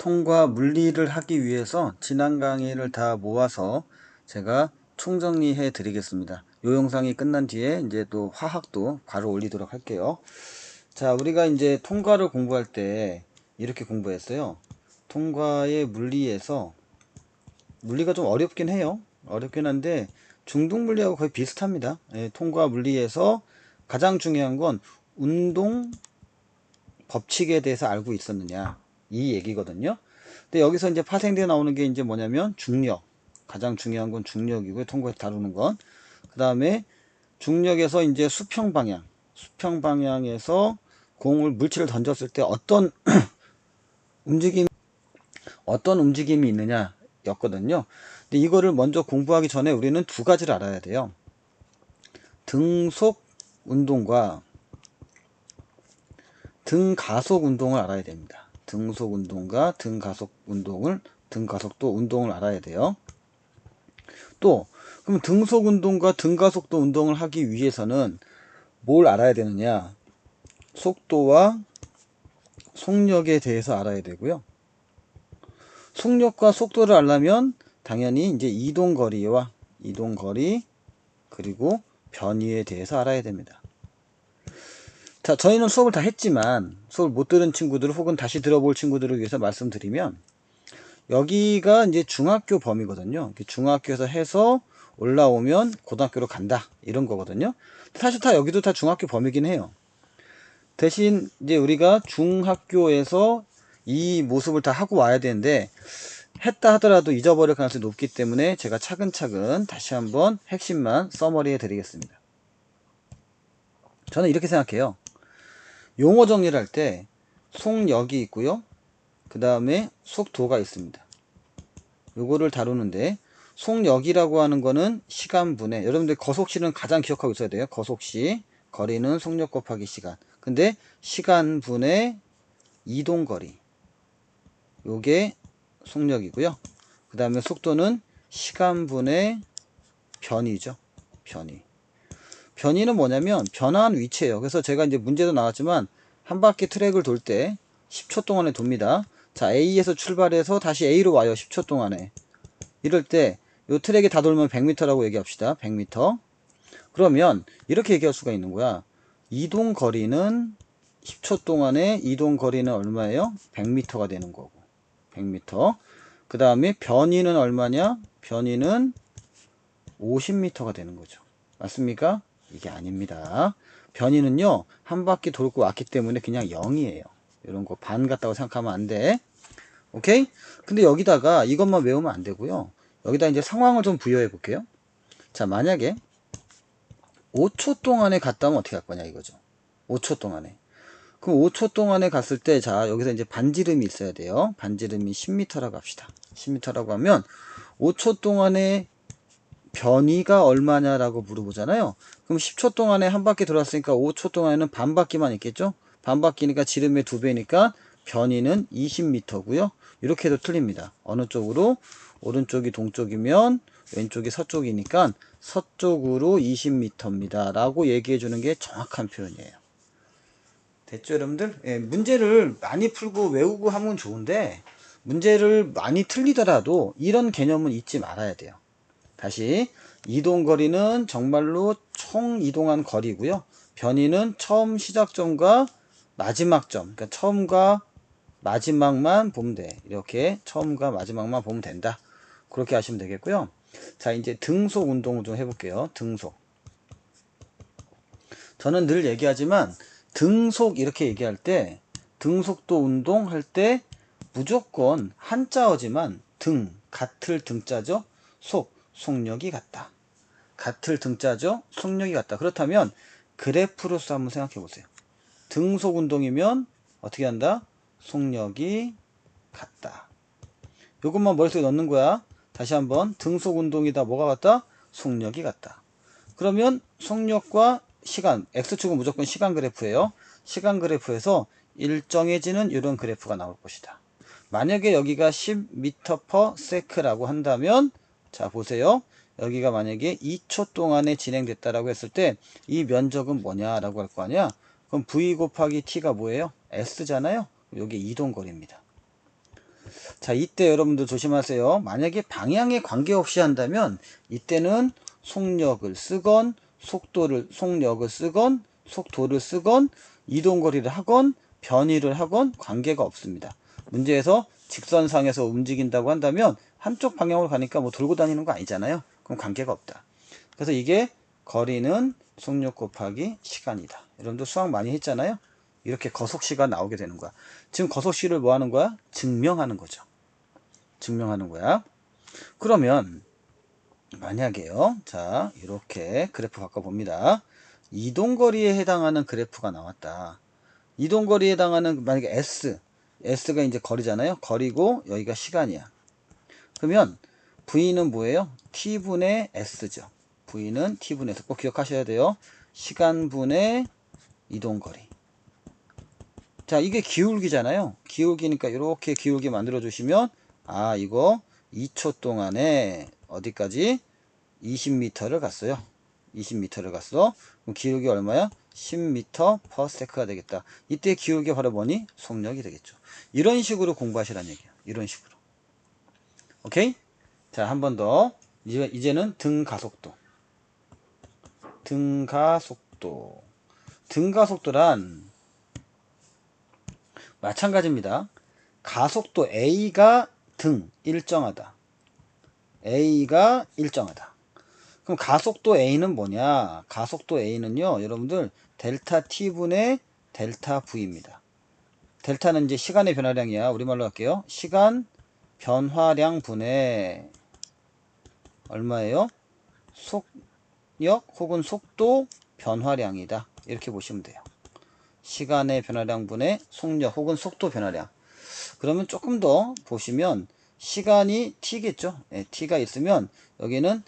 통과 물리를 하기 위해서 지난 강의를 다 모아서 제가 총정리해 드리겠습니다. 이 영상이 끝난 뒤에 이제 또 화학도 바로 올리도록 할게요. 자, 우리가 이제 통과를 공부할 때 이렇게 공부했어요. 통과의 물리에서 물리가 좀 어렵긴 해요. 어렵긴 한데 중등 물리하고 거의 비슷합니다. 예, 통과 물리에서 가장 중요한 건 운동 법칙에 대해서 알고 있었느냐 이 얘기거든요. 근데 여기서 이제 파생되어 나오는 게 이제 뭐냐면 중력, 가장 중요한 건 중력이고요. 통과에서 다루는 건. 그 다음에 중력에서 이제 수평 방향에서 공을 물체를 던졌을 때 어떤 움직임이 있느냐 였거든요. 근데 이거를 먼저 공부하기 전에 우리는 두 가지를 알아야 돼요. 등속 운동과 등가속 운동을 알아야 됩니다. 등속 운동과 등가속도 운동을 알아야 돼요. 또 그럼 등속 운동과 등가속도 운동을 하기 위해서는 뭘 알아야 되느냐? 속도와 속력에 대해서 알아야 되고요. 속력과 속도를 알려면 당연히 이제 이동거리 그리고 변위에 대해서 알아야 됩니다. 자, 저희는 수업을 다 했지만 수업을 못 들은 친구들 혹은 다시 들어볼 친구들을 위해서 말씀드리면 여기가 이제 중학교 범위거든요. 중학교에서 해서 올라오면 고등학교로 간다 이런 거거든요. 사실 다 여기도 다 중학교 범위긴 해요. 대신 이제 우리가 중학교에서 이 모습을 다 하고 와야 되는데 했다 하더라도 잊어버릴 가능성이 높기 때문에 제가 차근차근 다시 한번 핵심만 써머리 해 드리겠습니다. 저는 이렇게 생각해요. 용어 정리를 할 때 속력이 있고요. 그 다음에 속도가 있습니다. 요거를 다루는데 속력이라고 하는 거는 시간분해, 여러분들 거속시는 가장 기억하고 있어야 돼요. 거속시 거리는 속력 곱하기 시간. 근데 시간분해 이동거리 요게 속력이고요. 그 다음에 속도는 시간분해 변이죠. 변이는 뭐냐면 변화한 위치예요. 그래서 제가 이제 문제도 나왔지만 한 바퀴 트랙을 돌 때 10초 동안에 돕니다. 자, A에서 출발해서 다시 A로 와요. 10초 동안에. 이럴 때 이 트랙이 다 돌면 100m라고 얘기합시다. 100m. 그러면 이렇게 얘기할 수가 있는 거야. 이동 거리는 10초 동안에 이동 거리는 얼마예요? 100m가 되는 거고. 100m. 그 다음에 변이는 얼마냐? 변이는 50m가 되는 거죠. 맞습니까? 이게 아닙니다. 변이는요, 한 바퀴 돌고 왔기 때문에 그냥 0이에요. 이런 거 반 같다고 생각하면 안 돼. 오케이? 근데 여기다가 이것만 외우면 안 되고요. 여기다 이제 상황을 좀 부여해 볼게요. 자, 만약에 5초 동안에 갔다 오면 어떻게 할 거냐 이거죠. 5초 동안에. 그럼 5초 동안에 갔을 때, 자, 여기서 이제 반지름이 있어야 돼요. 반지름이 10m라고 합시다. 10m라고 하면 5초 동안에 변이가 얼마냐라고 물어보잖아요. 그럼 10초 동안에 한 바퀴 돌았으니까 5초 동안에는 반 바퀴만 있겠죠? 반 바퀴니까 지름의 2배니까 변이는 20m고요. 이렇게 해도 틀립니다. 어느 쪽으로? 오른쪽이 동쪽이면 왼쪽이 서쪽이니까 서쪽으로 20m입니다. 라고 얘기해 주는 게 정확한 표현이에요. 됐죠, 여러분들? 예, 문제를 많이 풀고 외우고 하면 좋은데 문제를 많이 틀리더라도 이런 개념은 잊지 말아야 돼요. 다시 이동거리는 정말로 총 이동한 거리고요. 변이는 처음 시작점과 마지막점, 그러니까 처음과 마지막만 보면 돼. 이렇게 처음과 마지막만 보면 된다. 그렇게 하시면 되겠고요. 자, 이제 등속 운동을 좀 해볼게요. 등속. 저는 늘 얘기하지만 등속 이렇게 얘기할 때 등속도 운동 할 때 무조건 한자어지만 같을 등자죠. 속력이 같다. 같을 등자죠. 속력이 같다. 그렇다면 그래프로서 한번 생각해 보세요. 등속 운동이면 어떻게 한다? 속력이 같다. 이것만 머릿속에 넣는 거야. 다시 한번 등속 운동이다. 뭐가 같다? 속력이 같다. 그러면 속력과 시간, X축은 무조건 시간 그래프예요. 시간 그래프에서 일정해지는 이런 그래프가 나올 것이다. 만약에 여기가 10m/s라고 한다면 자 보세요. 여기가 만약에 2초 동안에 진행됐다라고 했을 때 이 면적은 뭐냐라고 할 거 아니야. 그럼 V 곱하기 T가 뭐예요? S잖아요. 여기 이동거리입니다. 자, 이때 여러분들 조심하세요. 만약에 방향에 관계없이 한다면 이때는 속력을 쓰건 속력을 쓰건 속도를 쓰건 이동거리를 하건 변이를 하건 관계가 없습니다. 문제에서 직선상에서 움직인다고 한다면 한쪽 방향으로 가니까 뭐 돌고 다니는 거 아니잖아요. 그럼 관계가 없다. 그래서 이게 거리는 속력 곱하기 시간이다. 여러분들 수학 많이 했잖아요. 이렇게 거속시가 나오게 되는 거야. 지금 거속시를 뭐 하는 거야? 증명하는 거죠. 증명하는 거야. 그러면 만약에요. 자, 이렇게 그래프 바꿔봅니다. 이동거리에 해당하는 그래프가 나왔다. 이동거리에 해당하는 만약에 S가 이제 거리잖아요. 거리고 여기가 시간이야. 그러면 V는 뭐예요? T분의 S죠. V는 T분의 S. 꼭 기억하셔야 돼요. 시간분의 이동거리. 자, 이게 기울기잖아요. 기울기니까 이렇게 기울기 만들어 주시면 아, 이거 2초 동안에 어디까지? 20m를 갔어요. 20m를 갔어. 그럼 기울기 얼마야? 10m/s가 되겠다. 이때 기울기 바로 뭐니? 속력이 되겠죠. 이런 식으로 공부하시라는 얘기야. 이런 식으로. 오케이? 자, 한 번 더. 이제는 등가속도. 등가속도. 등가속도란 마찬가지입니다. 가속도 A가 일정하다. A가 일정하다. 그럼 가속도 A는 뭐냐? 가속도 A는요, 여러분들 델타 T분의 델타 V입니다. 델타는 이제 시간의 변화량이야. 우리말로 할게요. 시간 변화량 분의 얼마예요? 속력 혹은 속도 변화량이다. 이렇게 보시면 돼요. 시간의 변화량 분의 속력 혹은 속도 변화량. 그러면 조금 더 보시면 시간이 t겠죠. 네, t가 있으면 여기는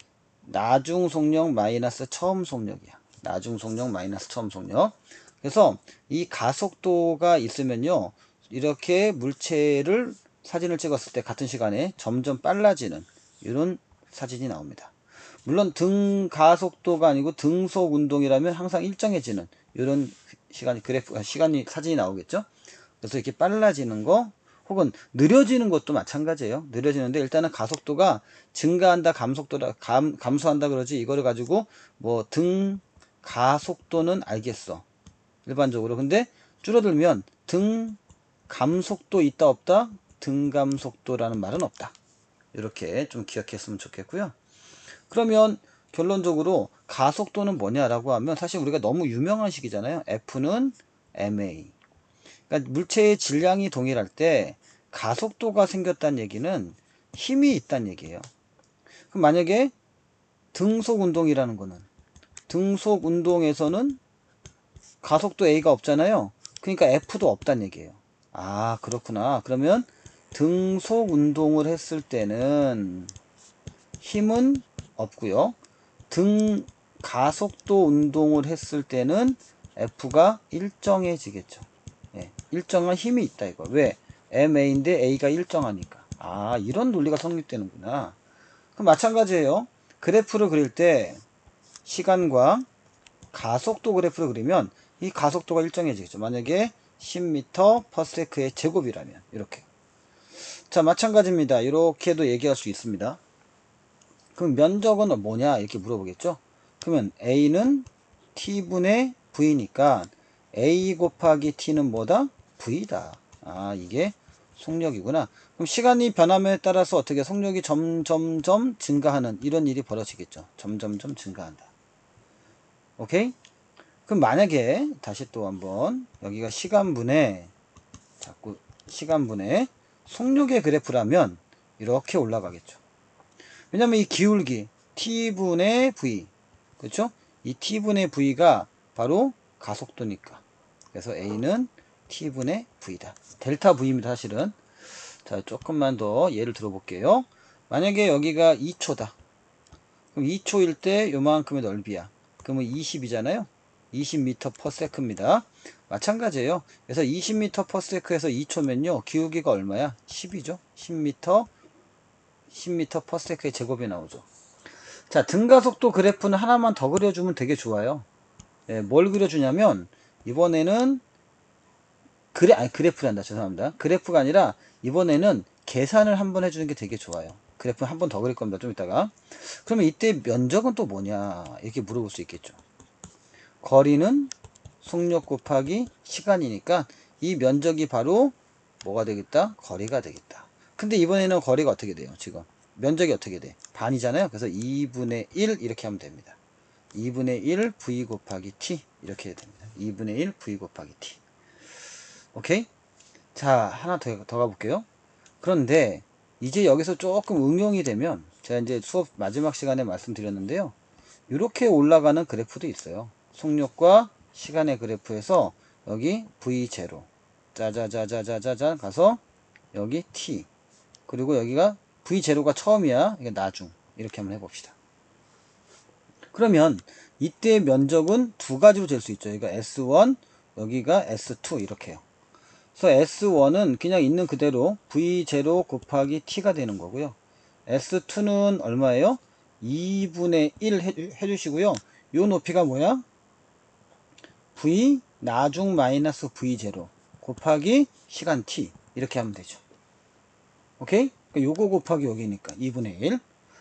나중 속력 마이너스 처음 속력이야. 나중 속력 마이너스 처음 속력. 그래서 이 가속도가 있으면요, 이렇게 물체를 사진을 찍었을 때 같은 시간에 점점 빨라지는 이런 사진이 나옵니다. 물론 등가속도가 아니고 등속 운동이라면 항상 일정해지는 이런 시간이 사진이 나오겠죠. 그래서 이렇게 빨라지는 거 혹은 느려지는 것도 마찬가지예요. 느려지는데 일단은 가속도가 증가한다, 감소한다 그러지, 이거를 가지고 뭐 등가속도는 알겠어. 일반적으로. 근데 줄어들면 등감속도 있다 없다? 등감속도라는 말은 없다. 이렇게 좀 기억했으면 좋겠고요. 그러면 결론적으로 가속도는 뭐냐라고 하면 사실 우리가 너무 유명한 식이잖아요. F는 ma. 그러니까 물체의 질량이 동일할 때 가속도가 생겼다는 얘기는 힘이 있다는 얘기예요. 그럼 만약에 등속 운동이라는 거는 등속 운동에서는 가속도 A가 없잖아요. 그러니까 F도 없다는 얘기예요. 아, 그렇구나. 그러면 등속 운동을 했을 때는 힘은 없고요. 가속도 운동을 했을 때는 F가 일정해지겠죠. 예, 일정한 힘이 있다 이거. 왜? MA인데 A가 일정하니까. 아, 이런 논리가 성립되는구나. 그럼 마찬가지예요. 그래프를 그릴 때 시간과 가속도 그래프를 그리면 이 가속도가 일정해지겠죠. 만약에 10m/s의 제곱이라면 이렇게. 자, 마찬가지입니다. 이렇게도 얘기할 수 있습니다. 그럼 면적은 뭐냐 이렇게 물어보겠죠. 그러면 A는 T분의 V니까 A 곱하기 T는 뭐다? V다. 아, 이게 속력이구나. 그럼 시간이 변함에 따라서 어떻게 속력이 점점점 증가하는 이런 일이 벌어지겠죠. 점점점 증가한다. 오케이? 그럼 만약에 다시 또 한번 여기가 시간분의 자꾸 시간분의 속력의 그래프라면 이렇게 올라가겠죠. 왜냐면 이 기울기 T분의 V, 그렇죠? 이 T분의 V가 바로 가속도니까. 그래서 A는 T분의 V다. 델타 V입니다, 사실은. 자, 조금만 더 예를 들어볼게요. 만약에 여기가 2초다. 그럼 2초일 때 요만큼의 넓이야. 그러면 20이잖아요. 20m/s입니다. 마찬가지예요. 그래서 20m/s에서 2초면요. 기울기가 얼마야? 10이죠. 10m/s의 제곱이 나오죠. 자, 등가속도 그래프는 하나만 더 그려주면 되게 좋아요. 뭘 그려주냐면 이번에는 그래프란다. 죄송합니다. 그래프가 아니라 이번에는 계산을 한번 해주는 게 되게 좋아요. 그래프 한 번 더 그릴 겁니다. 좀 이따가. 그러면 이때 면적은 또 뭐냐 이렇게 물어볼 수 있겠죠. 거리는 속력 곱하기 시간이니까 이 면적이 바로 뭐가 되겠다? 거리가 되겠다. 근데 이번에는 거리가 어떻게 돼요? 지금 면적이 어떻게 돼? 반이잖아요. 그래서 2분의 1 이렇게 하면 됩니다. 2분의 1 v 곱하기 t 이렇게 해야 됩니다. 2분의 1 v 곱하기 t. 오케이? 자, 하나 더 가볼게요. 그런데 이제 여기서 조금 응용이 되면 제가 이제 수업 마지막 시간에 말씀드렸는데요. 이렇게 올라가는 그래프도 있어요. 속력과 시간의 그래프에서 여기 V0 짜자자자자자자 가서 여기 T 그리고 여기가 V0가 처음이야. 이게 나중 이렇게 한번 해봅시다. 그러면 이때 면적은 두 가지로 잴 수 있죠. 여기가 S1 여기가 S2 이렇게요. 그래서 S1은 그냥 있는 그대로 V0 곱하기 T가 되는 거고요. S2는 얼마예요? 2분의 1 해주시고요. 요 높이가 뭐야? V 나중 마이너스 V0 곱하기 시간 T 이렇게 하면 되죠. 오케이? 그러니까 요거 곱하기 여기니까 2분의 1.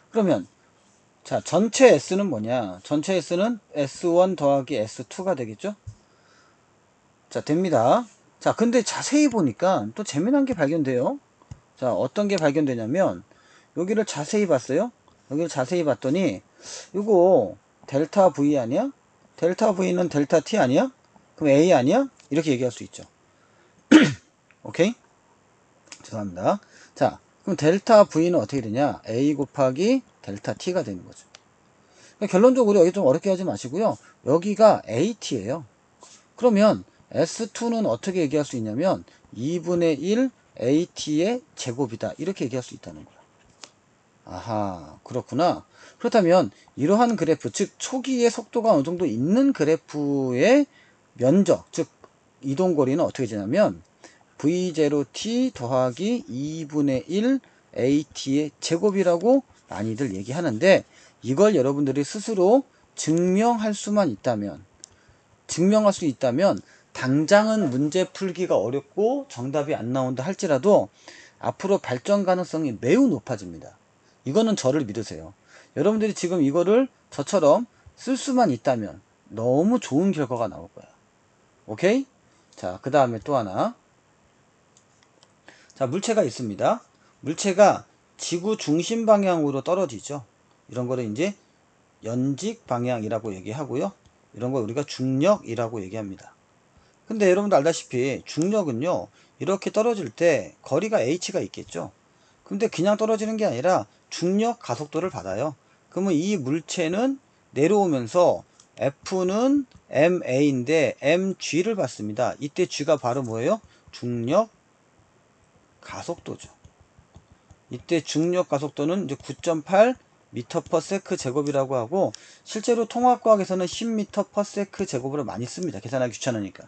그러면 자 전체 S는 뭐냐? 전체 S는 S1 더하기 S2가 되겠죠? 자 됩니다. 자 근데 자세히 보니까 또 재미난 게 발견돼요. 자 어떤 게 발견되냐면 여기를 자세히 봤어요. 여기를 자세히 봤더니 이거 델타 V 아니야? 델타 V는 델타 T 아니야? 그럼 A 아니야? 이렇게 얘기할 수 있죠. 오케이? 죄송합니다. 자 그럼 델타 V는 어떻게 되냐? A 곱하기 델타 T가 되는 거죠. 그러니까 결론적으로 여기 좀 어렵게 하지 마시고요. 여기가 AT예요. 그러면 S2는 어떻게 얘기할 수 있냐면 2분의 1 AT의 제곱이다. 이렇게 얘기할 수 있다는 거야. 아하, 그렇구나. 그렇다면 이러한 그래프, 즉 초기의 속도가 어느 정도 있는 그래프의 면적, 즉 이동거리는 어떻게 되냐면 V0t 더하기 2분의 1 AT의 제곱이라고 많이들 얘기하는데 이걸 여러분들이 스스로 증명할 수 있다면 당장은 문제 풀기가 어렵고 정답이 안 나온다 할지라도 앞으로 발전 가능성이 매우 높아집니다. 이거는 저를 믿으세요. 여러분들이 지금 이거를 저처럼 쓸 수만 있다면 너무 좋은 결과가 나올 거야. 오케이? 자, 그 다음에 또 하나. 자, 물체가 있습니다. 물체가 지구 중심 방향으로 떨어지죠. 이런 거를 이제 연직 방향이라고 얘기하고요. 이런 걸 우리가 중력이라고 얘기합니다. 근데 여러분도 알다시피 중력은요, 이렇게 떨어질 때 거리가 h가 있겠죠. 근데 그냥 떨어지는 게 아니라 중력 가속도를 받아요. 그러면 이 물체는 내려오면서 F는 ma인데 mg를 받습니다. 이때 g가 바로 뭐예요? 중력 가속도죠. 이때 중력 가속도는 이제 9.8 m/s 제곱이라고 하고 실제로 통합과학에서는 10m/s 제곱으로 많이 씁니다. 계산하기 귀찮으니까.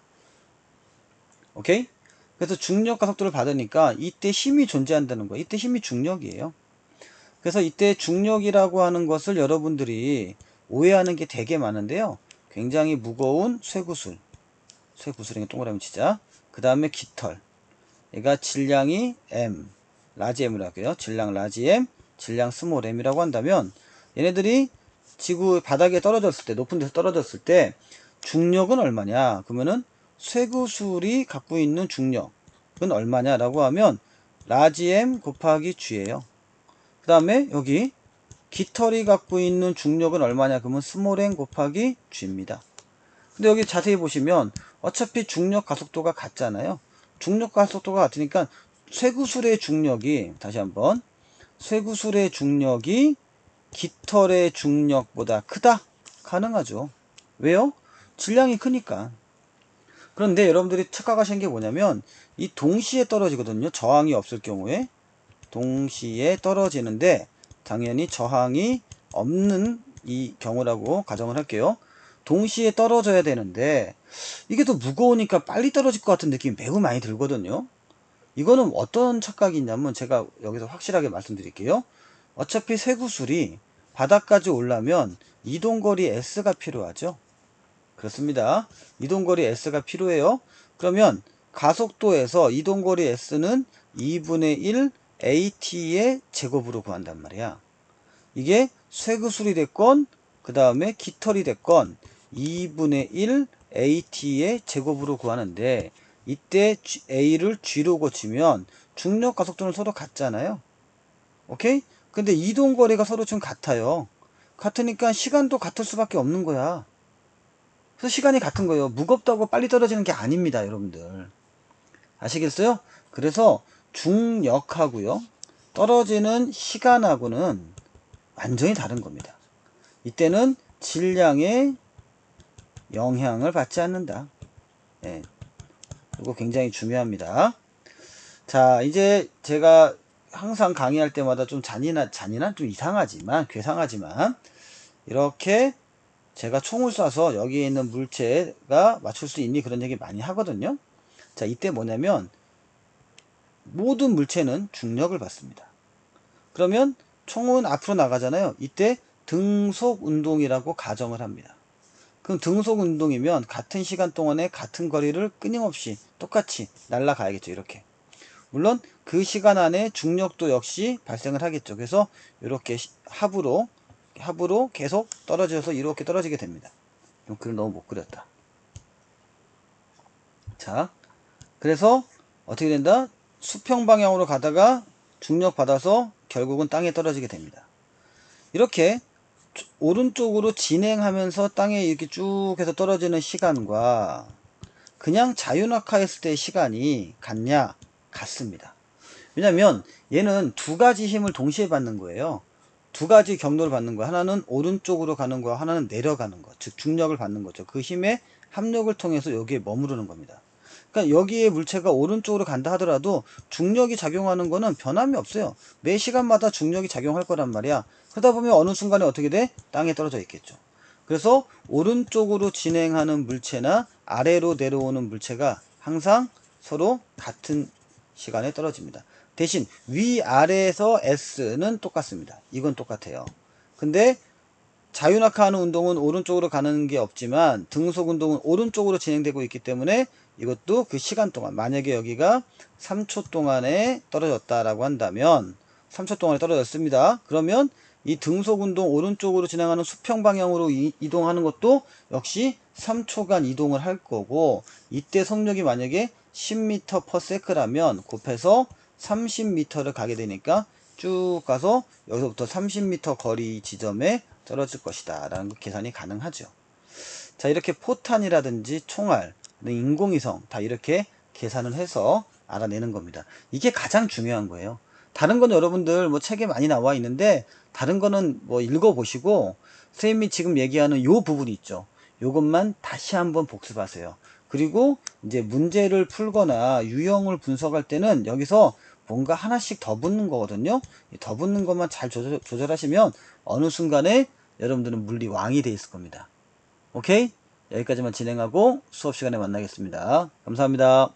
오케이? 그래서 중력 가속도를 받으니까 이때 힘이 존재한다는 거예요. 이때 힘이 중력이에요. 그래서 이때 중력이라고 하는 것을 여러분들이 오해하는 게 되게 많은데요. 굉장히 무거운 쇠구슬에 동그라미 치자. 그 다음에 깃털. 얘가 질량이 M, 라지 M이라고 해요. 질량 라지 M, 질량 스몰 M이라고 한다면 얘네들이 지구 바닥에 떨어졌을 때, 높은 데서 떨어졌을 때 중력은 얼마냐? 그러면은 쇠구슬이 갖고 있는 중력은 얼마냐라고 하면 라지 M 곱하기 G예요. 그 다음에 여기 깃털이 갖고 있는 중력은 얼마냐? 그러면 스몰 m 곱하기 G입니다. 근데 여기 자세히 보시면 어차피 중력 가속도가 같잖아요. 중력 가속도가 같으니까 쇠구슬의 중력이 다시 한번 쇠구슬의 중력이 깃털의 중력보다 크다? 가능하죠. 왜요? 질량이 크니까. 그런데 여러분들이 착각하시는 게 뭐냐면 이 동시에 떨어지거든요. 저항이 없을 경우에 동시에 떨어지는데 당연히 저항이 없는 이 경우라고 가정을 할게요. 동시에 떨어져야 되는데 이게 더 무거우니까 빨리 떨어질 것 같은 느낌이 매우 많이 들거든요. 이거는 어떤 착각이 있냐면 제가 여기서 확실하게 말씀드릴게요. 어차피 쇠구슬이 바닥까지 오려면 이동거리 S가 필요하죠. 그렇습니다. 이동거리 S가 필요해요. 그러면 가속도에서 이동거리 s는 2분의 1 at의 제곱으로 구한단 말이야. 이게 쇠구슬이 됐건 그 다음에 깃털이 됐건 2분의 1 at의 제곱으로 구하는데, 이때 a를 g로 고치면 중력 가속도는 서로 같잖아요. 오케이? 근데 이동거리가 서로 지금 같아요. 같으니까 시간도 같을 수밖에 없는 거야. 그래서 시간이 같은 거예요. 무겁다고 빨리 떨어지는 게 아닙니다, 여러분들. 아시겠어요? 그래서 중력하고요, 떨어지는 시간하고는 완전히 다른 겁니다. 이때는 질량에 영향을 받지 않는다. 예, 이거 굉장히 중요합니다. 자, 이제 제가 항상 강의할 때마다 좀 잔인한 좀 이상하지만, 괴상하지만, 이렇게 제가 총을 쏴서 여기에 있는 물체가 맞출 수 있니? 그런 얘기 많이 하거든요. 자, 이때 뭐냐면, 모든 물체는 중력을 받습니다. 그러면 총은 앞으로 나가잖아요. 이때 등속 운동이라고 가정을 합니다. 그럼 등속 운동이면 같은 시간 동안에 같은 거리를 끊임없이 똑같이 날아가야겠죠. 이렇게. 물론 그 시간 안에 중력도 역시 발생을 하겠죠. 그래서 이렇게 합으로 계속 떨어져서 이렇게 떨어지게 됩니다. 글을 너무 못 그렸다. 자, 그래서 어떻게 된다? 수평 방향으로 가다가 중력 받아서 결국은 땅에 떨어지게 됩니다. 이렇게 오른쪽으로 진행하면서 땅에 이렇게 쭉 해서 떨어지는 시간과 그냥 자유낙하했을 때의 시간이 같냐? 같습니다. 왜냐면 얘는 두 가지 힘을 동시에 받는 거예요. 두 가지 경로를 받는 거예요. 하나는 오른쪽으로 가는 거야, 하나는 내려가는 거, 즉 중력을 받는 거죠. 그 힘의 합력을 통해서 여기에 머무르는 겁니다. 그러니까 여기에 물체가 오른쪽으로 간다 하더라도 중력이 작용하는 거는 변함이 없어요. 매 시간마다 중력이 작용할 거란 말이야. 그러다 보면 어느 순간에 어떻게 돼? 땅에 떨어져 있겠죠. 그래서 오른쪽으로 진행하는 물체나 아래로 내려오는 물체가 항상 서로 같은 시간에 떨어집니다. 대신 위아래에서 S는 똑같습니다. 이건 똑같아요. 근데 자유낙하하는 운동은 오른쪽으로 가는 게 없지만 등속 운동은 오른쪽으로 진행되고 있기 때문에 이것도 그 시간 동안, 만약에 여기가 3초 동안에 떨어졌다라고 한다면, 3초 동안에 떨어졌습니다. 그러면 이 등속 운동 오른쪽으로 진행하는 수평 방향으로 이동하는 것도 역시 3초간 이동을 할 거고, 이때 속력이 만약에 10m/s라면 곱해서 30m를 가게 되니까 쭉 가서 여기서부터 30m 거리 지점에 떨어질 것이다 라는 계산이 가능하죠. 자, 이렇게 포탄이라든지 총알, 인공위성 다 이렇게 계산을 해서 알아내는 겁니다. 이게 가장 중요한 거예요. 다른 건 여러분들 뭐 책에 많이 나와 있는데, 다른 거는 뭐 읽어보시고 선생님이 지금 얘기하는 요 부분이 있죠. 요것만 다시 한번 복습하세요. 그리고 이제 문제를 풀거나 유형을 분석할 때는 여기서 뭔가 하나씩 더 붙는 거거든요. 더 붙는 것만 잘 조절하시면 어느 순간에 여러분들은 물리 왕이 돼 있을 겁니다. 오케이? 여기까지만 진행하고 수업 시간에 만나겠습니다. 감사합니다.